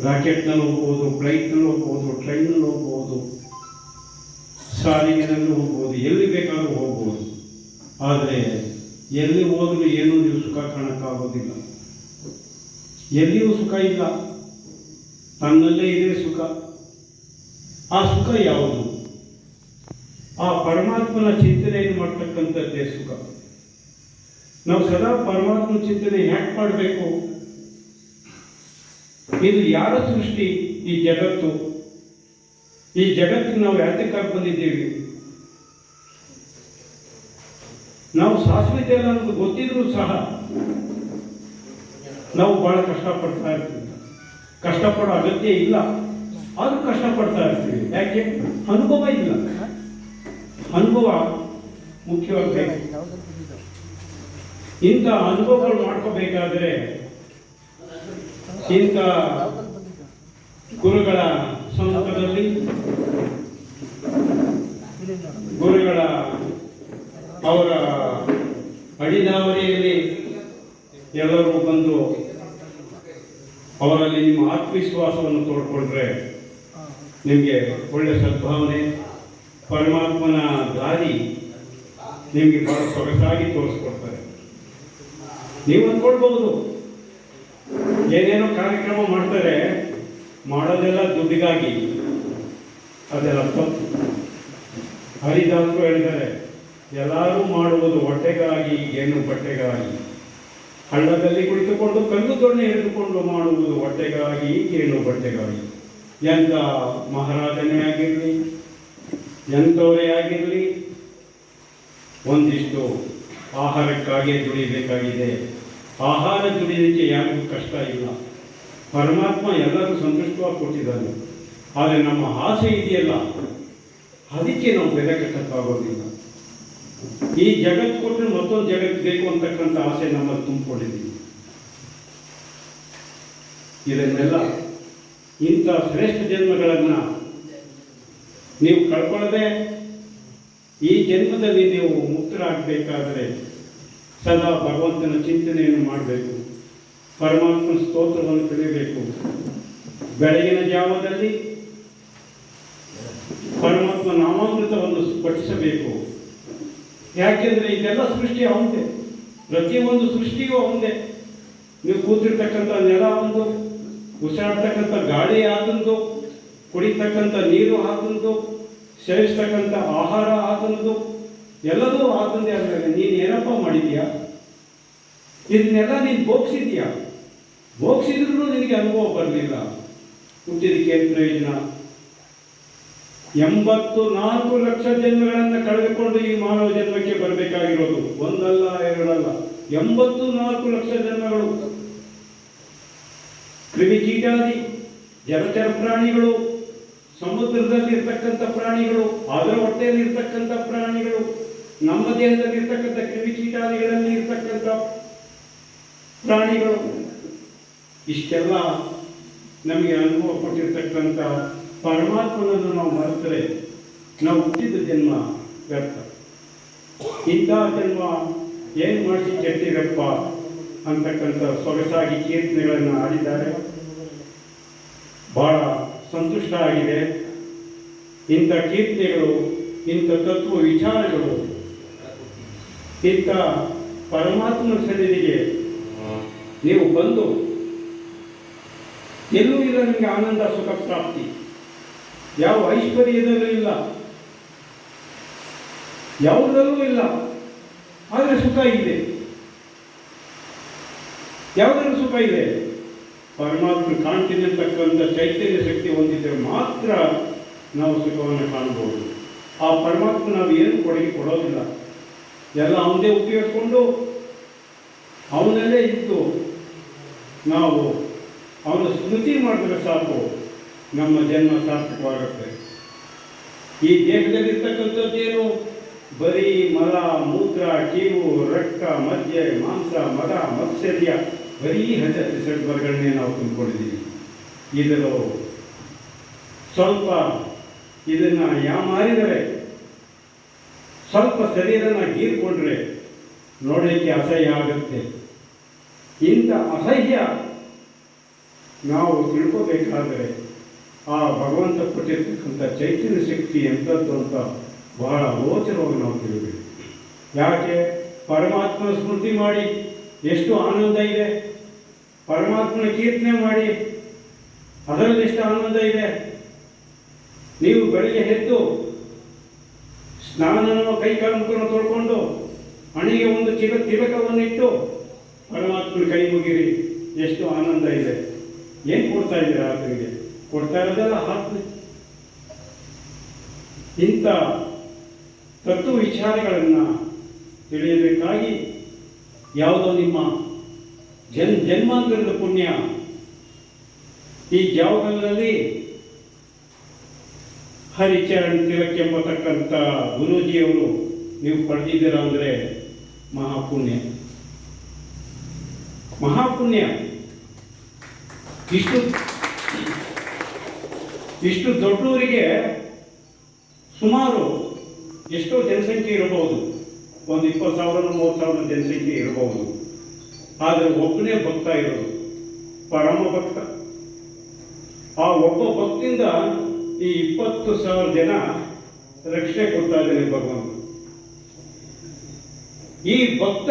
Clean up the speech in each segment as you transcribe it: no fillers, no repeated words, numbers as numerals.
ರಾಕೆಟ್ನಲ್ಲಿ ಹೋಗ್ಬೋದು, ಫ್ಲೈಟ್ನಲ್ಲಿ ಹೋಗ್ಬೋದು, ಟ್ರೈನಲ್ಲಿ ಹೋಗ್ಬೋದು, ಸಾರಿಗೆನಲ್ಲಿ ಹೋಗ್ಬೋದು, ಎಲ್ಲಿ ಬೇಕಾದರೂ ಹೋಗ್ಬೋದು. ಆದರೆ ಎಲ್ಲಿ ಹೋದರೂ ಏನೂ ನೀವು ಸುಖ ಕಾಣಕ್ಕಾಗೋದಿಲ್ಲ. ಎಲ್ಲಿಯೂ ಸುಖ ಇಲ್ಲ, ತನ್ನಲ್ಲೇ ಇದೆ ಸುಖ. ಆ ಸುಖ ಯಾವುದು? ಆ ಪರಮಾತ್ಮನ ಚಿಂತನೆಯನ್ನು ಮಾಡ್ತಕ್ಕಂಥದ್ದೇ ಸುಖ. ನಾವು ಸದಾ ಪರಮಾತ್ಮನ ಚಿಂತನೆ ಯಾಕೆ ಮಾಡಬೇಕು? ಇದು ಯಾರ ಸೃಷ್ಟಿ? ಈ ಜಗತ್ತು. ಈ ಜಗತ್ತಿಗೆ ನಾವು ಯಾತಕ್ಕಾಗಿ ಬಂದಿದ್ದೇವೆ? ನಾವು ಶಾಶ್ವತ ಇಲ್ಲ ಅನ್ನೋದು ಗೊತ್ತಿದ್ರೂ ಸಹ ನಾವು ಬಹಳ ಕಷ್ಟಪಡ್ತಾ ಇರ್ತೀವಿ. ಕಷ್ಟಪಡೋ ಅಗತ್ಯ ಇಲ್ಲ, ಆದರೂ ಕಷ್ಟಪಡ್ತಾ ಇರ್ತೀವಿ. ಯಾಕೆ? ಅನುಭವ ಇಲ್ಲ. ಅನುಭವ ಮುಖ್ಯವಾಗಬೇಕು. ಇಂಥ ಅನುಭವಗಳು ಮಾಡ್ಕೋಬೇಕಾದ್ರೆ ಇಂಥ ಗುರುಗಳ ಸಮ್ಮುಖದಲ್ಲಿ, ಗುರುಗಳ ಅವರ ಅಡಿದಾವರಿಯಲ್ಲಿ ಎಲ್ಲರೂ ಬಂದು ಅವರಲ್ಲಿ ನಿಮ್ಮ ಆತ್ಮವಿಶ್ವಾಸವನ್ನು ತೋಡ್ಕೊಂಡ್ರೆ ನಿಮಗೆ ಒಳ್ಳೆಯ ಸದ್ಭಾವನೆ, ಪರಮಾತ್ಮನ ದಾರಿ ನಿಮಗೆ ಬಹಳ ಸೊಗಸಾಗಿ ತೋರಿಸ್ಕೊಡ್ತಾರೆ. ನೀವು ಅಂದ್ಕೊಳ್ಬಹುದು ಏನೇನೋ ಕಾರ್ಯಕ್ರಮ ಮಾಡ್ತಾರೆ, ಮಾಡೋದೆಲ್ಲ ದುಡ್ಡಿಗಾಗಿ. ಅದೆಲ್ಲ ತಪ್ಪು. ಹರಿದಾಸರು ಹೇಳಿದ್ದಾರೆ, ಎಲ್ಲರೂ ಮಾಡುವುದು ಹೊಟ್ಟೆಗಾಗಿ, ಏನು ಬಟ್ಟೆಗಾಗಿ. ಹಳ್ಳದಲ್ಲಿ ಕುಳಿತುಕೊಂಡು ಕಲ್ಲು ದೊಣ್ಣೆ ಹಿಡಿದುಕೊಂಡು ಮಾಡುವುದು ಹೊಟ್ಟೆಗಾಗಿ, ಏನು ಬಟ್ಟೆಗಾಗಿ. ಎಂಥ ಮಹಾರಾಜನೇ ಆಗಿರಲಿ, ಎಂಥವರೇ ಆಗಿರಲಿ, ಒಂದಿಷ್ಟು ಆಹಾರಕ್ಕಾಗಿ ದುಡಿಬೇಕಾಗಿದೆ. ಆಹಾರ ದುಡಿಯೋದಕ್ಕೆ ಯಾರಿಗೂ ಕಷ್ಟ ಇಲ್ಲ. ಪರಮಾತ್ಮ ಎಲ್ಲರೂ ಸಂತುಷ್ಟವಾಗಿ ಕೊಟ್ಟಿದ್ದಾನೆ. ಆದರೆ ನಮ್ಮ ಆಸೆ ಇದೆಯಲ್ಲ, ಅದಕ್ಕೆ ನಾವು ಬೆಲೆ ಕಟ್ಟಕ್ಕಾಗೋದಿಲ್ಲ. ಈ ಜಗತ್ತು ಕೊಟ್ಟರೆ ಮತ್ತೊಂದು ಜಗತ್ತು ಬೇಕು ಅಂತಕ್ಕಂಥ ಆಸೆ ನಮ್ಮಲ್ಲಿ ತುಂಬಿಕೊಂಡಿದ್ದೀವಿ. ಇದನ್ನೆಲ್ಲ ಇಂಥ ಶ್ರೇಷ್ಠ ಜನ್ಮಗಳನ್ನು ನೀವು ಕಳ್ಕೊಳ್ಳದೆ ಈ ಜನ್ಮದಲ್ಲಿ ನೀವು ಮುಕ್ತರಾಗಬೇಕಾದರೆ ಸದಾ ಭಗವಂತನ ಚಿಂತನೆಯನ್ನು ಮಾಡಬೇಕು. ಪರಮಾತ್ಮನ ಸ್ತೋತ್ರವನ್ನು ಕಲಿಯಬೇಕು. ಬೆಳಗಿನ ಜಾವದಲ್ಲಿ ಪರಮಾತ್ಮ ನಾಮಾಮೃತವನ್ನು ಪಠಿಸಬೇಕು. ಯಾಕೆಂದರೆ ಇದೆಲ್ಲ ಸೃಷ್ಟಿ ಅವಂದೇ. ಪ್ರತಿಯೊಂದು ಸೃಷ್ಟಿಯೂ ಅವಂದೇ. ನೀವು ಕೂತಿರ್ತಕ್ಕಂಥ ನೆಲ ಒಂದು, ಉಸಿರಾಡ್ತಕ್ಕಂಥ ಗಾಳಿ ಆತಂದು, ಕುಡಿತಕ್ಕಂಥ ನೀರು ಆತಂದು, ಸೇವಿಸ್ತಕ್ಕಂಥ ಆಹಾರ ಆತಂದು, ಎಲ್ಲದೂ ಆತಂದೆ. ಆದಮೇಲೆ ನೀನು ಏನಪ್ಪ ಮಾಡಿದ್ಯಾ? ಇದನ್ನೆಲ್ಲ ನೀನು ಭೋಗಿಸಿದ್ಯಾ? ಭೋಗಿಸಿದ್ರೂ ನಿನಗೆ ಅನುಭವ ಬರಲಿಲ್ಲ. ಹುಟ್ಟಿದಕ್ಕೆ ಪ್ರಯೋಜನ? 84 ಲಕ್ಷ ಜನ್ಮಗಳನ್ನು ಕಳೆದುಕೊಂಡು ಈ ಮಾನವ ಜನ್ಮಕ್ಕೆ ಬರಬೇಕಾಗಿರೋದು ಒಂದಲ್ಲ ಎರಡಲ್ಲ, 84 ಲಕ್ಷ ಜನ್ಮಗಳು. ಕ್ರಿಮಿಕೀಟಾದಿ ಜಲಚರ ಪ್ರಾಣಿಗಳು, ಸಮುದ್ರದಲ್ಲಿ ಇರ್ತಕ್ಕಂಥ ಪ್ರಾಣಿಗಳು, ಅದರ ಹೊಟ್ಟೆಯಲ್ಲಿ ಇರ್ತಕ್ಕಂಥ ಪ್ರಾಣಿಗಳು, ನಮ್ಮ ದೇಹದಲ್ಲಿ ಇರ್ತಕ್ಕಂಥ ಕ್ರಿಮಿಕೀಟಾದಿಗಳಲ್ಲಿ ಇರ್ತಕ್ಕಂಥ ಪ್ರಾಣಿಗಳು, ಇಷ್ಟೆಲ್ಲ ನಮಗೆ ಅನುಭವ ಕೊಟ್ಟಿರ್ತಕ್ಕಂಥ ಪರಮಾತ್ಮನನ್ನು ನಾವು ಮರೆತರೆ ನಾವು ಹುಟ್ಟಿದ ಜನ್ಮ ವ್ಯರ್ಥ. ಇಂಥ ಜನ್ಮ ಏನು ಮಾಡಿಸಿ ಕೆಟ್ಟಿರಪ್ಪ ಅಂತಕ್ಕಂಥ ಸೊಗಸಾಗಿ ಕೀರ್ತನೆಗಳನ್ನು ಆಡಿದ್ದಾರೆ. ಬಹಳ ಸಂತುಷ್ಟ ಆಗಿದೆ. ಇಂಥ ಕೀರ್ತನೆಗಳು, ಇಂಥ ತತ್ವ ವಿಚಾರಗಳು, ಇಂಥ ಪರಮಾತ್ಮನ ಸನ್ನಿಧಿಗೆ ನೀವು ಬಂದು ಎಲ್ಲೂ ಇಲ್ಲ ನಿಮಗೆ ಆನಂದ ಸುಖ ಪ್ರಾಪ್ತಿ. ಯಾವ ಐಶ್ವರ್ಯದಲ್ಲೂ ಇಲ್ಲ, ಯಾವುದರಲ್ಲೂ ಇಲ್ಲ. ಆದರೆ ಸುಖ ಇದೆ. ಯಾವುದರಲ್ಲೂ ಸುಖ ಇದೆ? ಪರಮಾತ್ಮ ಕಾಣ್ತೀನಿ ಅಂತಕ್ಕಂಥ ಚೈತನ್ಯ ಶಕ್ತಿ ಹೊಂದಿದ್ರೆ ಮಾತ್ರ ನಾವು ಸುಖವನ್ನು ಕಾಣಬಹುದು. ಆ ಪರಮಾತ್ಮ ನಾವು ಏನು ಕೊಡುಗೆ ಕೊಡೋದಿಲ್ಲ. ಎಲ್ಲ ಅವನದೇ ಉಪಯೋಗಿಸ್ಕೊಂಡು ಅವನಲ್ಲೇ ಇದ್ದು ನಾವು ಅವನ ಸ್ಮೃತಿ ಮಾಡಿದ್ರೆ ಸಾಕು, ನಮ್ಮ ಜನ್ಮ ಸಾರ್ಥಕವಾಗುತ್ತೆ. ಈ ದೇಹದಲ್ಲಿರ್ತಕ್ಕಂಥದ್ದೇನು? ಬರೀ ಮಲ, ಮೂತ್ರ, ಕೀವು, ರಕ್ತ, ಮಜ್ಜೆ, ಮಾಂಸ, ಮದ, ಮತ್ಸರ್ಯ, ಬರೀ ಹಜರ್ಗಳನ್ನೇ ನಾವು ತುಂಬಿಕೊಂಡಿದ್ದೀವಿ. ಇದರ ಸ್ವಲ್ಪ ಇದನ್ನು ಯಾಮಾರಿದರೆ, ಸ್ವಲ್ಪ ಶರೀರನ ಗೀರ್ಕೊಂಡ್ರೆ ನೋಡಲಿಕ್ಕೆ ಅಸಹ್ಯ ಆಗುತ್ತೆ. ಇಂಥ ಅಸಹ್ಯ ನಾವು ತಿಳ್ಕೋಬೇಕಾದರೆ ಆ ಭಗವಂತ ಕೊಟ್ಟಿರ್ತಕ್ಕಂಥ ಚೈತನ್ಯ ಶಕ್ತಿ ಎಂಥದ್ದು ಅಂತ ಬಹಳ ಗೋಚರವಾಗಿ ನಾವು ತಿಳಿಬೇಕು. ಯಾಕೆ? ಪರಮಾತ್ಮನ ಸ್ಮೃತಿ ಮಾಡಿ ಎಷ್ಟು ಆನಂದ ಇದೆ, ಪರಮಾತ್ಮನ ಕೀರ್ತನೆ ಮಾಡಿ ಅದರಲ್ಲಿ ಎಷ್ಟು ಆನಂದ ಇದೆ. ನೀವು ಬೆಳಿಗ್ಗೆ ಎದ್ದು ಸ್ನಾನನೋ ಕೈಕಾಲು ಮುಖವನ್ನು ತೊಳ್ಕೊಂಡು ಹಣೆಗೆ ಒಂದು ತಿಲಕವನ್ನಿಟ್ಟು ಪರಮಾತ್ಮನ ಕೈ ಮುಗಿರಿ, ಎಷ್ಟು ಆನಂದ ಇದೆ. ಏನು ಕೊಡ್ತಾ ಇದ್ದೀರಾ ಆತನಿಗೆ? ಕೊಡ್ತಾ ಇರೋದೆಲ್ಲ ಆತ್ಮ. ಇಂಥ ತತ್ವ ವಿಚಾರಗಳನ್ನು ತಿಳಿಯಬೇಕಾಗಿ ಯಾವುದೋ ನಿಮ್ಮ ಜನ್ಮಾಂತರದ ಪುಣ್ಯ ಈ ಜಾವಗಲ್ನಲ್ಲಿ ಹರಿಚರಣ್ ತಿಲಕ್ ಎಂಬತಕ್ಕಂಥ ಗುರೂಜಿಯವರು ನೀವು ಪಡೆದಿದ್ದೀರ ಅಂದರೆ ಮಹಾಪುಣ್ಯ. ಮಹಾಪುಣ್ಯ. ಇಷ್ಟು ದೊಡ್ಡವರಿಗೆ ಸುಮಾರು ಎಷ್ಟೋ ಜನಸಂಖ್ಯೆ ಇರಬಹುದು, ಒಂದು 20,000 30,000 ಜನಸಂಖ್ಯೆ ಇರಬಹುದು. ಆದರೆ ಒಬ್ಬನೇ ಭಕ್ತ ಇರೋದು, ಪರಮ ಭಕ್ತ. ಆ ಒಬ್ಬ ಭಕ್ತಿಯಿಂದ ಈ 20,000 ಜನ ರಕ್ಷಣೆ ಕೊಡ್ತಾ ಇದ್ದಾನೆ ಭಗವಂತ. ಈ ಭಕ್ತ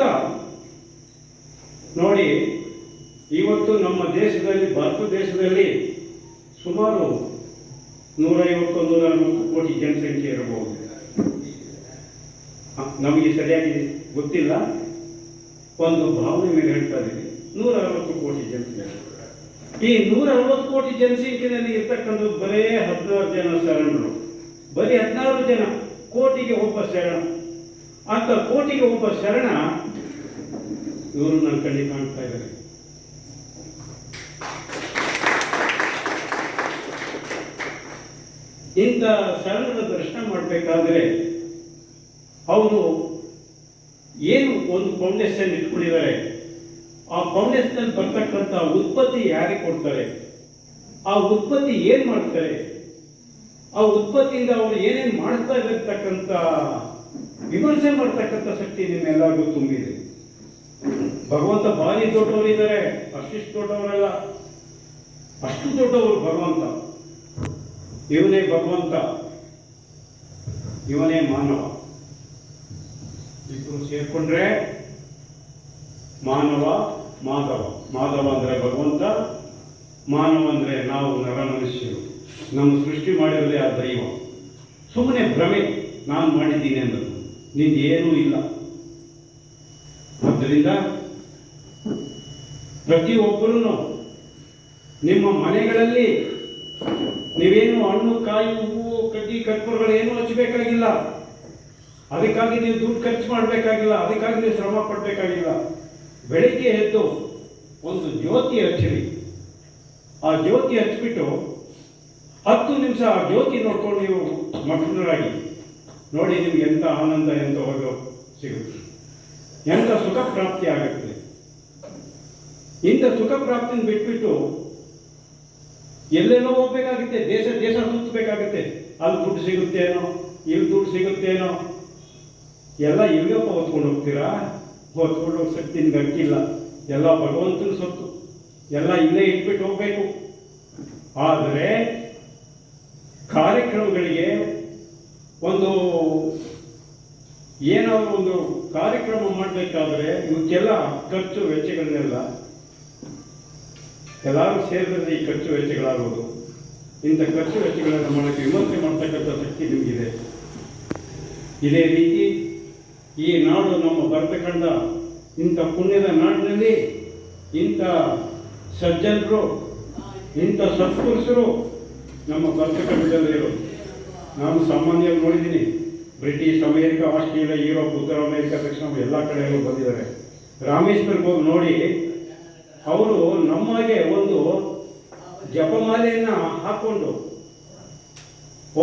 ನೋಡಿ, ಇವತ್ತು ನಮ್ಮ ದೇಶದಲ್ಲಿ, ಭಾರತ ದೇಶದಲ್ಲಿ ಸುಮಾರು 150-140 ಕೋಟಿ ಜನಸಂಖ್ಯೆ ಇರಬಹುದು. ನಮಗೆ ಸರಿಯಾಗಿ ಗೊತ್ತಿಲ್ಲ, ಒಂದು ಭಾವನೆ ಮೇಲೆ ಹೇಳ್ತಾ ಇದ್ದೀವಿ. 160 ಕೋಟಿ ಜನಸಂಖ್ಯೆ. ಈ 160 ಕೋಟಿ ಜನಸಂಖ್ಯೆಯಲ್ಲಿ ಇರ್ತಕ್ಕಂಥದ್ದು ಬರೇ 16 ಜನ ಶರಣರು, ಬರೀ 16 ಜನ. ಕೋಟಿಗೆ ಒಬ್ಬ ಶರಣ. ಅಂತ ಕೋಟಿಗೆ ಒಬ್ಬ ಶರಣ ಇವರು ನನ್ನ ಕಣ್ಣಿಗೆ ಕಾಣ್ತಾ ಇದ್ದಾರೆ. ಇಂಥ ಶರಣರ ದರ್ಶನ ಮಾಡಬೇಕಾದ್ರೆ ಅವರು ಏನು ಒಂದು ಫೌಂಡೇಶನ್ ಇಟ್ಕೊಂಡಿದ್ದಾರೆ, ಆ ಫೌಂಡೇಶನ್ ಬರ್ತಕ್ಕಂಥ ಉತ್ಪತ್ತಿ ಯಾರಿಗೆ ಕೊಡ್ತಾರೆ, ಆ ಉತ್ಪತ್ತಿ ಏನು ಮಾಡ್ತಾರೆ, ಆ ಉತ್ಪತ್ತಿಯಿಂದ ಅವರು ಏನೇನು ಮಾಡ್ತಾ ಇರತಕ್ಕಂಥ ವಿಮರ್ಶೆ ಮಾಡ್ತಕ್ಕಂಥ ಶಕ್ತಿ ನಿಮ್ಮೆಲ್ಲರಿಗೂ ತುಂಬಿದೆ. ಭಗವಂತ ಭಾರಿ ದೊಡ್ಡವರಿದ್ದಾರೆ, ಅಷ್ಟಿಷ್ಟು ದೊಡ್ಡವರಲ್ಲ, ಅಷ್ಟು ದೊಡ್ಡವರು ಭಗವಂತ. ಇವನೇ ಭಗವಂತ, ಇವನೇ ಮಾನವ. ಇಬ್ಬರು ಸೇರ್ಕೊಂಡ್ರೆ ಮಾನವ ಮಾಧವ. ಮಾಧವ ಅಂದರೆ ಭಗವಂತ, ಮಾನವ ಅಂದರೆ ನಾವು ನರ ಮನುಷ್ಯರು. ನಮ್ಮ ಸೃಷ್ಟಿ ಮಾಡಿರೋದೇ ಆ ದೈವ. ಸುಮ್ಮನೆ ಭ್ರಮೆ, ನಾನು ಮಾಡಿದ್ದೀನಿ ಅನ್ನೋದು, ನಿಂದೇನೂ ಇಲ್ಲ. ಆದ್ದರಿಂದ ಪ್ರತಿಯೊಬ್ಬರೂ ನಿಮ್ಮ ಮನೆಗಳಲ್ಲಿ ನೀವೇನು ಹಣ್ಣು ಕಾಯಿ ಹೂವು ಕಡ್ಡಿ ಕರ್ಪೂರಗಳು ಏನೂ ಹಚ್ಚಬೇಕಾಗಿಲ್ಲ. ಅದಕ್ಕಾಗಿ ನೀವು ದುಡ್ಡು ಖರ್ಚು ಮಾಡಬೇಕಾಗಿಲ್ಲ, ಅದಕ್ಕಾಗಿ ನೀವು ಶ್ರಮ ಪಡಬೇಕಾಗಿಲ್ಲ. ಬೆಳಿಗ್ಗೆ ಎದ್ದು ಒಂದು ಜ್ಯೋತಿ ಹಚ್ಚಿರಿ. ಆ ಜ್ಯೋತಿ ಹಚ್ಚಿಬಿಟ್ಟು 10 ನಿಮಿಷ ಆ ಜ್ಯೋತಿ ನೋಡ್ಕೊಂಡು ನೀವು ಮಗ್ನರಾಗಿ ನೋಡಿ, ನಿಮ್ಗೆ ಎಂಥ ಆನಂದ, ಎಂಥ ಹೋಗೋ ಸಿಗುತ್ತೆ, ಎಂಥ ಸುಖ ಪ್ರಾಪ್ತಿ ಆಗುತ್ತೆ. ಇಂಥ ಸುಖ ಪ್ರಾಪ್ತಿನ ಬಿಟ್ಬಿಟ್ಟು ಎಲ್ಲೆಲ್ಲೋ ಹೋಗ್ಬೇಕಾಗುತ್ತೆ, ದೇಶ ದೇಶ ಸುತ್ತಬೇಕಾಗುತ್ತೆ. ಅಲ್ಲಿ ದುಡ್ಡು ಸಿಗುತ್ತೇನೋ, ಇಲ್ಲಿ ದುಡ್ಡು ಸಿಗುತ್ತೇನೋ, ಎಲ್ಲ ಇಲ್ಲಿಗಪ್ಪ ಹೊತ್ಕೊಂಡು ಹೋಗ್ತೀರಾ? ಹೊತ್ಕೊಂಡು ಹೋಗೋ ಶಕ್ತಿ ನಿಮ್ಗೆ ಅಕ್ಕಿಲ್ಲ. ಎಲ್ಲ ಭಗವಂತನ ಸೊತ್ತು, ಎಲ್ಲ ಇಲ್ಲೇ ಇಟ್ಬಿಟ್ಟು ಹೋಗ್ಬೇಕು. ಆದರೆ ಕಾರ್ಯಕ್ರಮಗಳಿಗೆ ಒಂದು ಏನಾದರೂ ಒಂದು ಕಾರ್ಯಕ್ರಮ ಮಾಡಬೇಕಾದ್ರೆ ಇವಕ್ಕೆಲ್ಲ ಖರ್ಚು ವೆಚ್ಚಗಳನ್ನೆಲ್ಲ ಎಲ್ಲರೂ ಸೇರಿದ್ರೆ ಈ ಖರ್ಚು ವೆಚ್ಚಗಳಾಗೋದು. ಇಂಥ ಖರ್ಚು ವೆಚ್ಚಗಳನ್ನು ಮಾಡೋಕ್ಕೆ ವಿಮರ್ಶೆ ಮಾಡ್ತಕ್ಕಂಥ ಶಕ್ತಿ ನಿಮಗಿದೆ. ಇದೇ ರೀತಿ ಈ ನಾಡು ನಮ್ಮ ಬರ್ತಕ್ಕಂಥ ಇಂಥ ಪುಣ್ಯದ ನಾಡಿನಲ್ಲಿ ಇಂಥ ಸಜ್ಜನರು, ಇಂಥ ಸತ್ಪುರುಷರು ನಮ್ಮ ಬರ್ತಕ್ಕಂಥಲ್ಲಿರೋದು. ನಾನು ಸಾಮಾನ್ಯವಾಗಿ ನೋಡಿದ್ದೀನಿ, ಬ್ರಿಟಿಷ್, ಅಮೇರಿಕಾ, ಆಸ್ಟ್ರೇಲಿಯಾ, ಯುರೋಪ್, ಉತ್ತರ ಅಮೇರಿಕಾ, ದಕ್ಷಿಣ ಎಲ್ಲ ಕಡೆಯಲ್ಲೂ ಬಂದಿದ್ದಾರೆ. ರಾಮೇಶ್ವರ್ಗೆ ಹೋಗಿ ನೋಡಿ, ಅವರು ನಮಗೆ ಒಂದು ಜಪಮಾಲೆಯನ್ನು ಹಾಕ್ಕೊಂಡು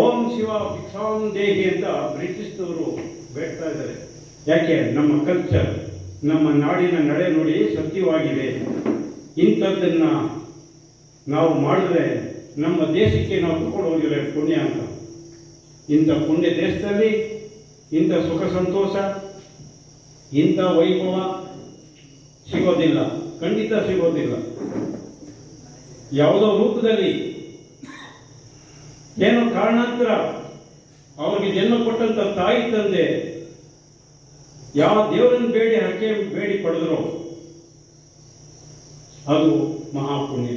ಓಂ ಶಿವ ಭಿಕ್ಷಾಂ ದೇಹಿ ಅಂತ ಬ್ರಿಟಿಷ್ನವರು ಬೇಡ್ತಾ ಇದ್ದಾರೆ. ಯಾಕೆ? ನಮ್ಮ ಕಲ್ಚರ್, ನಮ್ಮ ನಾಡಿನ ನಡೆ ನೋಡಿ ಸತ್ಯವಾಗಿದೆ. ಇಂಥದ್ದನ್ನು ನಾವು ಮಾಡಿದ್ರೆ ನಮ್ಮ ದೇಶಕ್ಕೆ ನಾವು ತಗೊಂಡು ಹೋಗಿಲ್ಲ ಪುಣ್ಯ ಅಂತ. ಇಂಥ ಪುಣ್ಯ ದೇಶದಲ್ಲಿ ಇಂಥ ಸುಖ ಸಂತೋಷ, ಇಂಥ ವೈಭವ ಸಿಗೋದಿಲ್ಲ, ಖಂಡಿತ ಸಿಗೋದಿಲ್ಲ. ಯಾವುದೋ ರೂಪದಲ್ಲಿ ಏನೋ ಕಾರಣಾಂತರ ಅವರಿಗೆ ಜನ್ಮ ಕೊಟ್ಟಂತ ತಾಯಿ ತಂದೆ ಯಾವ ದೇವರನ್ನು ಬೇಡಿ ಹರಕೆ ಬೇಡಿ ಪಡೆದ್ರು ಅದು ಮಹಾಪುಣ್ಯ.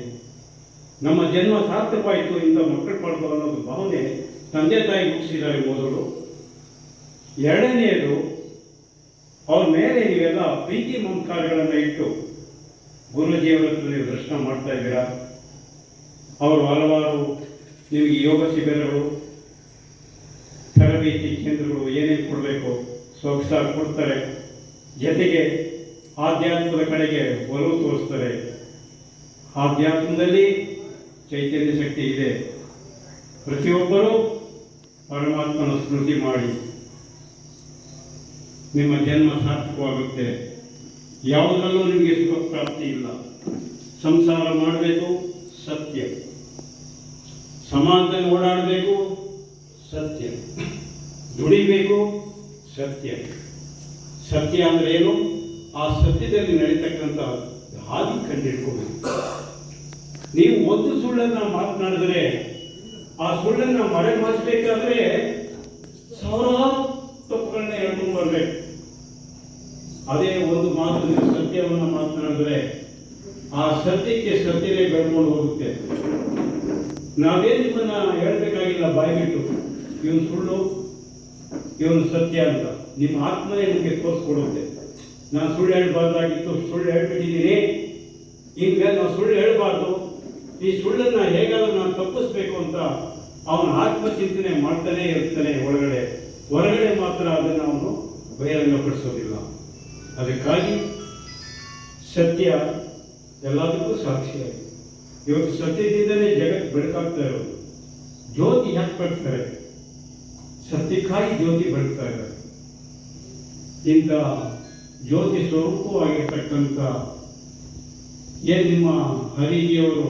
ನಮ್ಮ ಜನ್ಮ ಸಾರ್ಥಕವಾಯಿತು, ಇಂಥ ಮಕ್ಕಳು ಪಡೆದು ಅನ್ನೋದು ಭಾವನೆ ತಂದೆ ತಾಯಿ ಮುಗಿಸಿದ್ದಾರೆ ಮೊದಲು. ಎರಡನೆಯದು, ಅವ್ರ ಮೇಲೆ ನೀವೆಲ್ಲ ಪ್ರೀತಿ ಮಮಕಾರಗಳನ್ನು ಇಟ್ಟು ಗುರುಜಿಯವರ ಹತ್ರ ನೀವು ದರ್ಶನ ಮಾಡ್ತಾ ಇದ್ದೀರಾ. ಅವರು ಹಲವಾರು ನಿಮಗೆ ಯೋಗ ಶಿಬಿರಗಳು, ತರಬೇತಿ ಕೇಂದ್ರಗಳು ಏನೇನು ಕೊಡಬೇಕು ಸೊಗಸಾಗಿ ಕೊಡ್ತಾರೆ. ಜೊತೆಗೆ ಆಧ್ಯಾತ್ಮದ ಕಡೆಗೆ ಒಲವು ತೋರಿಸ್ತಾರೆ. ಆಧ್ಯಾತ್ಮದಲ್ಲಿ ಚೈತನ್ಯ ಶಕ್ತಿ ಇದೆ. ಪ್ರತಿಯೊಬ್ಬರೂ ಪರಮಾತ್ಮನ ಸ್ಮೃತಿ ಮಾಡಿ ನಿಮ್ಮ ಜನ್ಮ ಸಾರ್ಥಕವಾಗುತ್ತೆ. ಯಾವುದರಲ್ಲೂ ನಿಮಗೆ ಸುಖ ಪ್ರಾಪ್ತಿ ಇಲ್ಲ. ಸಂಸಾರ ಮಾಡಬೇಕು, ಸತ್ಯ. ಸಮಾಜದಲ್ಲಿ ಓಡಾಡಬೇಕು, ಸತ್ಯ. ದುಡಿಬೇಕು, ಸತ್ಯ. ಸತ್ಯ ಅಂದ್ರೆ ಏನು? ಆ ಸತ್ಯದಲ್ಲಿ ನಡೀತಕ್ಕಂಥ ಹಾದಿ ಕಂಡಿಡ್ಕೋಬೇಕು. ನೀವು ಒಂದು ಸುಳ್ಳನ್ನ ಮಾತನಾಡಿದ್ರೆ ಆ ಸುಳ್ಳನ್ನ ಮರೆಮಾಚಬೇಕಾದ್ರೆ ಸಾವಿರಾರು ತಪ್ಪುಗಳನ್ನ ಹೇಳ್ಕೊಂಡು ಬರ್ಬೇಕು. ಅದೇ ಒಂದು ಮಾತು ಸತ್ಯವನ್ನು ಮಾತನಾಡಿದ್ರೆ ಆ ಸತ್ಯಕ್ಕೆ ಸತ್ಯವೇ ಬೆಳ್ಕೊಂಡು ಹೋಗುತ್ತೆ. ನಾವೇ ನಿಮ್ಮನ್ನ ಹೇಳ್ಬೇಕಾಗಿಲ್ಲ ಬಾಯ್ಬಿಟ್ಟು ಇವನು ಸುಳ್ಳು ಇವನು ಸತ್ಯ ಅಂತ. ನಿಮ್ಮ ಆತ್ಮನೇ ನಿಮಗೆ ತೋರಿಸ್ಕೊಡುತ್ತೆ. ನಾನು ಸುಳ್ಳು ಹೇಳ್ಬಾರ್ದಾಗಿತ್ತು, ಸುಳ್ಳು ಹೇಳ್ಬಿಟ್ಟಿದ್ದೀನಿ, ಇನ್ಮೇಲೆ ನಾವು ಸುಳ್ಳು ಹೇಳ್ಬಾರ್ದು, ಈ ಸುಳ್ಳನ್ನ ಹೇಗಾದ್ರೂ ನಾನು ತಪ್ಪಿಸ್ಬೇಕು ಅಂತ ಅವನ ಆತ್ಮಚಿಂತನೆ ಮಾಡ್ತಾನೆ ಇರ್ತಾನೆ. ಹೊರಗಡೆ ಮಾತ್ರ ಅದನ್ನು ಅವನು ಬಹಿರಂಗಪಡಿಸೋದಿಲ್ಲ. ಅದಕ್ಕಾಗಿ ಸತ್ಯ ಎಲ್ಲದಕ್ಕೂ ಸಾಕ್ಷಿಯಾಗಿ ಇವತ್ತು ಸತ್ಯದಿಂದಲೇ ಜಗತ್ತು ಬೆಳಕಾಗ್ತಾ ಇರೋದು. ಜ್ಯೋತಿ ಯಾಕೆ ಬೆಳಗ್ತಾರೆ? ಸತ್ಯಕ್ಕಾಗಿ ಜ್ಯೋತಿ ಬೆಳಗ್ತಾ ಇದ್ದಾರೆ. ಇಂಥ ಜ್ಯೋತಿ ಸ್ವರೂಪವಾಗಿರ್ತಕ್ಕಂಥ ಏನು ನಿಮ್ಮ ಹರಿಜಿಯವರು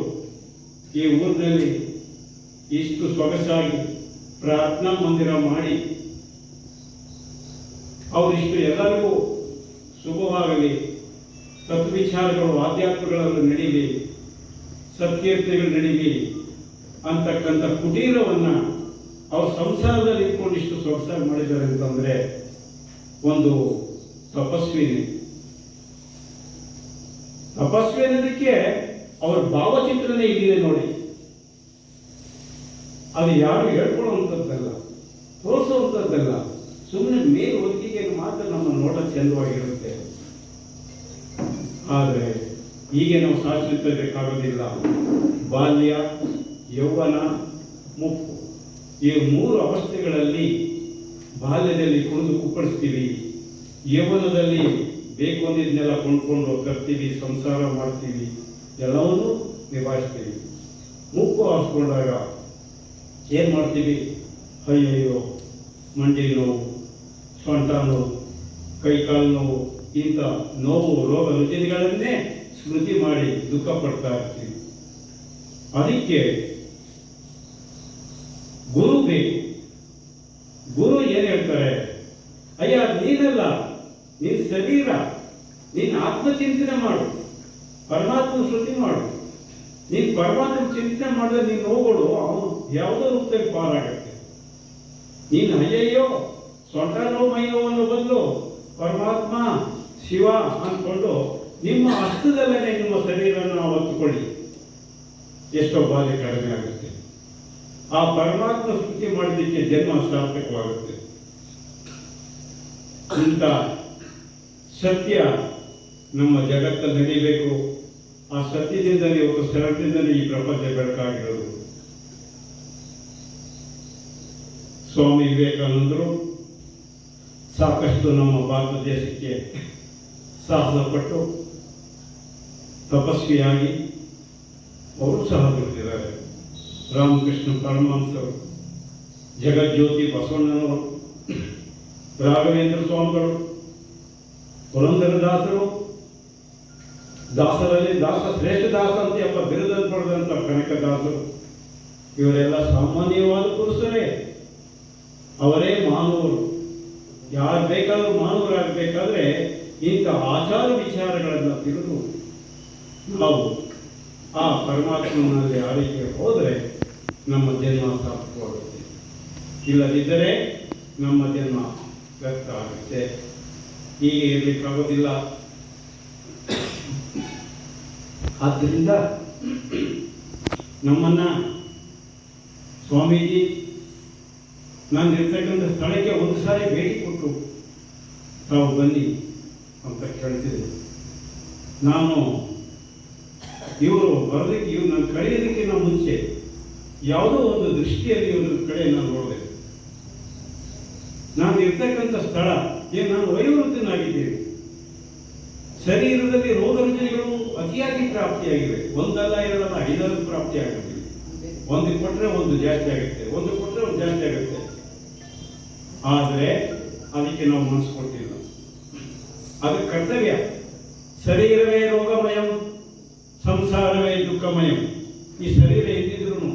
ಈ ಊರಿನಲ್ಲಿ ಇಷ್ಟು ಸೊಗಸಾಗಿ ಪ್ರಾರ್ಥನಾ ಮಂದಿರ ಮಾಡಿ ಅವರಿಷ್ಟು ಎಲ್ಲರಿಗೂ ಶುಭವಾಗಲಿ, ತತ್ವವಿಚಾರಗಳು ಆಧ್ಯಾತ್ಮಗಳಲ್ಲಿ ನಡೀಲಿ, ಸತ್ಕೀರ್ತಿಗಳು ನಡೀಲಿ ಅಂತಕ್ಕಂಥ ಕುಟೀರವನ್ನು ಅವ್ರ ಸಂಸಾರದಲ್ಲಿ ಇಟ್ಕೊಂಡು ಇಷ್ಟು ಸೊಗಸಾಗಿ ಮಾಡಿದ್ದಾರೆ ಅಂತಂದರೆ ಒಂದು ತಪಸ್ವಿನಿ. ತಪಸ್ವಿ ಅನ್ನೋದಕ್ಕೆ ಅವ್ರ ಭಾವಚಿತ್ರನೇ ಇಲ್ಲಿದೆ ನೋಡಿ. ಅದು ಯಾರು ಹೇಳ್ಕೊಳ್ಳುವಂಥದ್ದಲ್ಲ, ತೋರಿಸುವಂಥದ್ದಲ್ಲ. ಸುಮ್ಮನೆ ಮೇಲ್ ಒತ್ತಿಗೆ ಮಾತ್ರ ನಮ್ಮ ನೋಟ ಚಂದವಾಗಿರುತ್ತೆ. ಆದರೆ ಹೀಗೆ ನಾವು ಶಾಶ್ವತಬೇಕಾಗೋದಿಲ್ಲ. ಬಾಲ್ಯ, ಯೌವನ, ಮುಪ್ಪು, ಈ ಮೂರು ಅವಸ್ಥೆಗಳಲ್ಲಿ ಬಾಲ್ಯದಲ್ಲಿ ಕುಣಿದು ಕುಪ್ಪಳಿಸ್ತೀವಿ, ಯೌವನದಲ್ಲಿ ಬೇಕು ಅಂದಿದ್ದನ್ನೆಲ್ಲ ಕೊಂಡ್ಕೊಂಡು ತರ್ತೀವಿ, ಸಂಸಾರ ಮಾಡ್ತೀವಿ, ಎಲ್ಲವನ್ನೂ ನಿಭಾಯಿಸ್ತೀವಿ. ಮುಪ್ಪು ಹಾಸ್ಕೊಂಡಾಗ ಏನು ಮಾಡ್ತೀವಿ? ಅಯ್ಯಯ್ಯೋ, ಮಂಡಿ ನೋವು, ಸೊಂಟ ನೋವು, ಕೈಕಾಲು ನೋವು, ಇಂಥ ನೋವು ರೋಗ ರುಜಿನಗಳನ್ನೇ ಸ್ಮೃತಿ ಮಾಡಿ ದುಃಖ ಪಡ್ತಾ ಇರ್ತೀವಿ. ಅದಕ್ಕೆ ಗುರು ಬೇಕು. ಗುರು ಏನು ಹೇಳ್ತಾರೆ? ಅಯ್ಯ, ನೀನಲ್ಲ, ನಿನ್ನ ಶರೀರ, ನಿನ್ನ ಆತ್ಮಚಿಂತನೆ ಮಾಡು, ಪರಮಾತ್ಮ ಶ್ರುತಿ ಮಾಡು. ನೀನು ಪರಮಾತ್ಮ ಚಿಂತನೆ ಮಾಡಿದ್ರೆ ನೀನು ನೋವುಗಳು ಅವನು ಯಾವುದೋ ರೂಪದಲ್ಲಿ ಪಾರಾಗತ್ತೆ. ನೀನು ಅಯ್ಯಯ್ಯೋ ಸೊಂಟ ನೋವು ಮೈ ನೋವು ಅನ್ನೋ ಬದಲು ಪರಮಾತ್ಮ ಶಿವ ಅಂದ್ಕೊಂಡು ನಿಮ್ಮ ಹಸ್ತದಲ್ಲೇ ನಿಮ್ಮ ಶರೀರವನ್ನು ಹೊತ್ತುಕೊಳ್ಳಿ, ಎಷ್ಟೋ ಬಾಧೆ ಕಡಿಮೆ ಆಗುತ್ತೆ. ಆ ಪರಮಾತ್ಮ ಸ್ತುತಿ ಮಾಡೋದಕ್ಕೆ ಜನ್ಮ ಸಾರ್ಥಕವಾಗುತ್ತೆ. ಇಂಥ ಸತ್ಯ ನಮ್ಮ ಜಗತ್ತಲ್ಲಿ ನಡೀಬೇಕು. ಆ ಸತ್ಯದಿಂದಲೇ ಒಂದು ಸರಳದಿಂದಲೇ ಈ ಪ್ರಪಂಚ ಬೆಳಕಾಗಿರೋದು. ಸ್ವಾಮಿ ವಿವೇಕಾನಂದರು ಸಾಕಷ್ಟು ನಮ್ಮ ಭಾರತ ದೇಶಕ್ಕೆ ಸಾಹಸಪಟ್ಟು ತಪಸ್ವಿಯಾಗಿ ಅವರು ಸಹ ದುಡಿದಿದ್ದಾರೆ. ರಾಮಕೃಷ್ಣ ಪರಮಹಂಸರು, ಜಗಜ್ಯೋತಿ ಬಸವಣ್ಣನವರು, ರಾಘವೇಂದ್ರ ಸ್ವಾಮಿಗಳು, ಪುರಂದರದಾಸರು, ದಾಸರಲ್ಲಿ ದಾಸ ಶ್ರೇಷ್ಠ ದಾಸ ಅಂತ ಎಂಬ ಬಿರುದನ್ನು ಪಡೆದಂಥ ಕನಕದಾಸರು, ಇವರೆಲ್ಲ ಸಾಮಾನ್ಯವಾದ ಪುರುಷರೇ. ಅವರೇ ಮಾನವರು. ಯಾರು ಬೇಕಾದರೂ ಮಾನವರಾಗಬೇಕಾದ್ರೆ ಇಂಥ ಆಚಾರ ವಿಚಾರಗಳನ್ನು ತಿಳಿದು ನಾವು ಆ ಪರಮಾತ್ಮನಲ್ಲಿ ಆರೈಕೆ ಹೋದರೆ ನಮ್ಮ ಜನ್ಮ ಸಾರ್ಥಕವಾಗುತ್ತೆ. ಇಲ್ಲದಿದ್ದರೆ ನಮ್ಮ ಜನ್ಮ ವ್ಯರ್ಥ ಆಗುತ್ತೆ. ಹೀಗೆ ಇರಲಿಕ್ಕಾಗೋದಿಲ್ಲ. ಆದ್ದರಿಂದ ನಮ್ಮನ್ನು ಸ್ವಾಮೀಜಿ ನಾನು ಇರ್ತಕ್ಕಂಥ ಸ್ಥಳಕ್ಕೆ ಒಂದು ಸಾರಿ ಭೇಟಿ ಕೊಟ್ಟು ತಾವು ಬನ್ನಿ ಅಂತ ಕೇಳ್ತಿದ್ದೆ. ನಾನು ಇವರು ಬರೋದಕ್ಕೆ ನಾನು ಕಳೆಯೋದಕ್ಕಿಂತ ಮುಂಚೆ ಯಾವುದೋ ಒಂದು ದೃಷ್ಟಿಯಲ್ಲಿ ಒಂದು ಕಡೆ ನಾನು ನೋಡಿದೆ. ನಾನು ಇರ್ತಕ್ಕಂಥ ಸ್ಥಳ ನಾನು ವಯೋವೃದ್ಧನಾಗಿದ್ದೇನೆ. ಶರೀರದಲ್ಲಿ ರೋಗ ರುಜಿನಗಳು ಅತಿಯಾಗಿ ಪ್ರಾಪ್ತಿಯಾಗಿವೆ. ಒಂದಲ್ಲ ಎರಡಲ್ಲ 5 ಪ್ರಾಪ್ತಿಯಾಗುತ್ತಿವೆ. ಒಂದು ಕೊಟ್ಟರೆ ಒಂದು ಜಾಸ್ತಿ ಆಗುತ್ತೆ, ಒಂದು ಕೊಟ್ಟರೆ ಒಂದು ಜಾಸ್ತಿ ಆಗುತ್ತೆ. ಆದರೆ ಅದಕ್ಕೆ ನಾವು ಮನಸ್ಸು ಕೊಟ್ಟಿಲ್ಲ. ಅದಕ್ಕೆ ಕರ್ತವ್ಯ. ಶರೀರವೇ ರೋಗಮಯಂ, ಸಂಸಾರವೇ ದುಃಖಮಯಂ. ಈ ಶರೀರ ಎದ್ದಿದ್ರು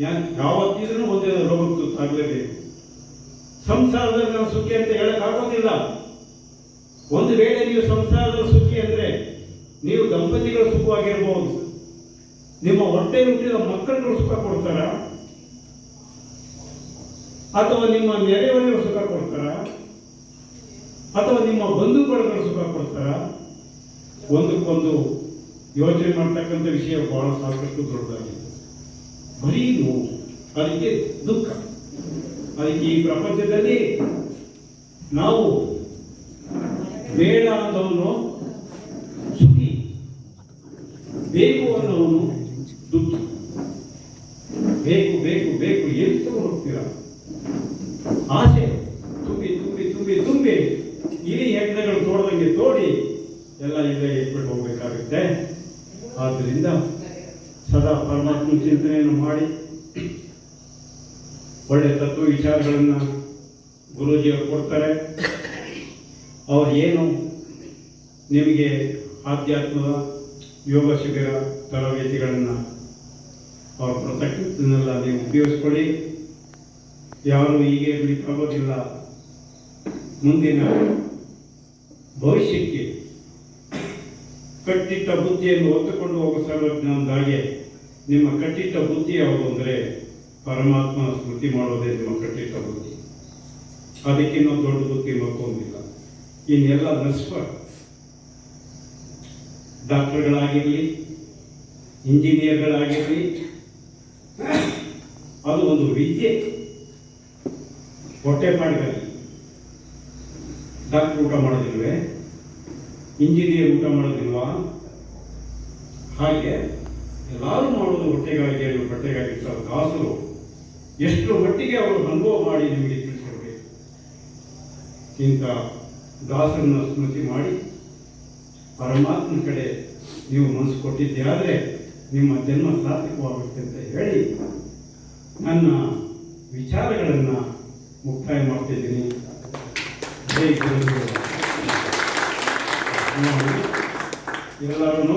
ಯಾವತ್ತಿದ್ರೂ ಒಂದೇ ರೋಗಕ್ಕೆ ತುತ್ತಾಗಲೇಬೇಕು. ಸಂಸಾರದಲ್ಲಿ ನಾವು ಸುಖಿ ಅಂತ ಹೇಳಕ್ಕಾಗೋದಿಲ್ಲ. ಒಂದು ವೇಳೆ ನೀವು ಸಂಸಾರದಲ್ಲಿ ಸುಖಿ ಅಂದರೆ ನೀವು ದಂಪತಿಗಳು ಸುಖವಾಗಿರ್ಬೋದು. ನಿಮ್ಮ ಹೊಟ್ಟೆ ಹುಟ್ಟಿದ ಮಕ್ಕಳುಗಳು ಸುಖ ಕೊಡ್ತಾರ, ಅಥವಾ ನಿಮ್ಮ ನೆರೆಹೊರೆಯವರು ಸುಖ ಕೊಡ್ತಾರ, ಅಥವಾ ನಿಮ್ಮ ಬಂಧು ಬಳಗಗಳು ಸುಖ ಕೊಡ್ತಾರ? ಒಂದಕ್ಕೊಂದು ಯೋಚನೆ ಮಾಡ್ತಕ್ಕಂಥ ವಿಷಯ ಬಹಳ ಸಾಕಷ್ಟು ದೊಡ್ಡದಾಗಿದೆ. ಬರೀ ನೋವು, ಅದಕ್ಕೆ ದುಃಖ. ಅದಕ್ಕೆ ಈ ಪ್ರಪಂಚದಲ್ಲಿ ನಾವು ಬೇಡ ಅನ್ನೋನು ಸುಖಿ, ಬೇಕು ಅನ್ನೋನು ದುಃಖಿ. ಬೇಕು ಬೇಕು ಬೇಕು ಎಲ್ಲಿ ಹೋಗ್ತೀರ? ಆಸೆ ತುಂಬಿ ತುಂಬಿ ತುಂಬಿ ತುಂಬಿ ಇಡೀ ಯಜ್ಞಗಳು ತೋಡದಂಗೆ ತೋಡಿ ಎಲ್ಲ ಇಲ್ಲೇ ಇಟ್ಬಿಟ್ಟು ಹೋಗ್ಬೇಕಾಗುತ್ತೆ. ಆದ್ದರಿಂದ ಸದಾ ಪರಮಾತ್ಮ ಚಿಂತನೆಯನ್ನು ಮಾಡಿ ಒಳ್ಳೆ ತತ್ವ ವಿಚಾರಗಳನ್ನು ಗುರೂಜಿಯವರು ಕೊಡ್ತಾರೆ. ಅವ್ರು ಏನು ನಿಮಗೆ ಆಧ್ಯಾತ್ಮದ ಯೋಗ ಶಿಬಿರ ತರಬೇತಿಗಳನ್ನು ಅವ್ರು ಕೊಡ್ತಕ್ಕಂಥನ್ನೆಲ್ಲ ನೀವು ಉಪಯೋಗಿಸ್ಕೊಳ್ಳಿ. ಯಾರು ಹೀಗೆ ಇರಲಿಕ್ಕಾಗೋದಿಲ್ಲ. ಮುಂದಿನ ಭವಿಷ್ಯಕ್ಕೆ ಕಟ್ಟಿಟ್ಟ ಬುದ್ಧಿಯನ್ನು ಹೊತ್ತುಕೊಂಡು ಹೋಗೋ ಸರ್ವಜ್ಞಾನದಾಗೆ ನಿಮ್ಮ ಕಟ್ಟಿಟ್ಟ ಬುದ್ಧಿ ಯಾವುದು ಅಂದರೆ ಪರಮಾತ್ಮನ ಸ್ಮೃತಿ ಮಾಡೋದೇ ನಿಮ್ಮ ಕಟ್ಟಿಟ್ಟ ಬುದ್ಧಿ. ಅದಕ್ಕಿನ್ನೂ ದೊಡ್ಡ ಬುದ್ಧಿ ಮತ್ತೊಂದಿಲ್ಲ. ಇನ್ನೆಲ್ಲ ನಸ್ಪ. ಡಾಕ್ಟರ್ಗಳಾಗಿರಲಿ, ಇಂಜಿನಿಯರ್ಗಳಾಗಿರಲಿ, ಅದು ಒಂದು ವಿದ್ಯೆ. ಹೊಟ್ಟೆಪಾಡಿಗಾಗಿ ಡಾಕ್ಟರ್ ಊಟ ಮಾಡೋದಿಲ್ವೇ? ಇಂಜಿನಿಯರ್ ಊಟ ಮಾಡೋದಿಲ್ವಾ? ಹಾಗೆ ಎಲ್ಲರೂ ಮಾಡೋದು ಹೊಟ್ಟೆಗಾಗಿ, ಹೊಟ್ಟೆಗಾಗಿ. ದಾಸರು ಎಷ್ಟು ಮಟ್ಟಿಗೆ ಅವರು ಅನುಭವ ಮಾಡಿ ನಿಮಗೆ ತಿಳಿಸಿಕೊಡ್ಬೇಕು. ಇಂಥ ದಾಸರನ್ನ ಸ್ಮೃತಿ ಮಾಡಿ ಪರಮಾತ್ಮನ ಕಡೆ ನೀವು ಮನಸ್ಸು ಕೊಟ್ಟಿದ್ದೆ ಆದರೆ ನಿಮ್ಮ ಜನ್ಮ ಸಾರ್ಥಕವಾಗುತ್ತೆ ಅಂತ ಹೇಳಿ ನನ್ನ ವಿಚಾರಗಳನ್ನು ಮುಕ್ತಾಯ ಮಾಡ್ತಿದ್ದೀನಿ. ಜೈ ಗುರು. ಎಲ್ಲರೂ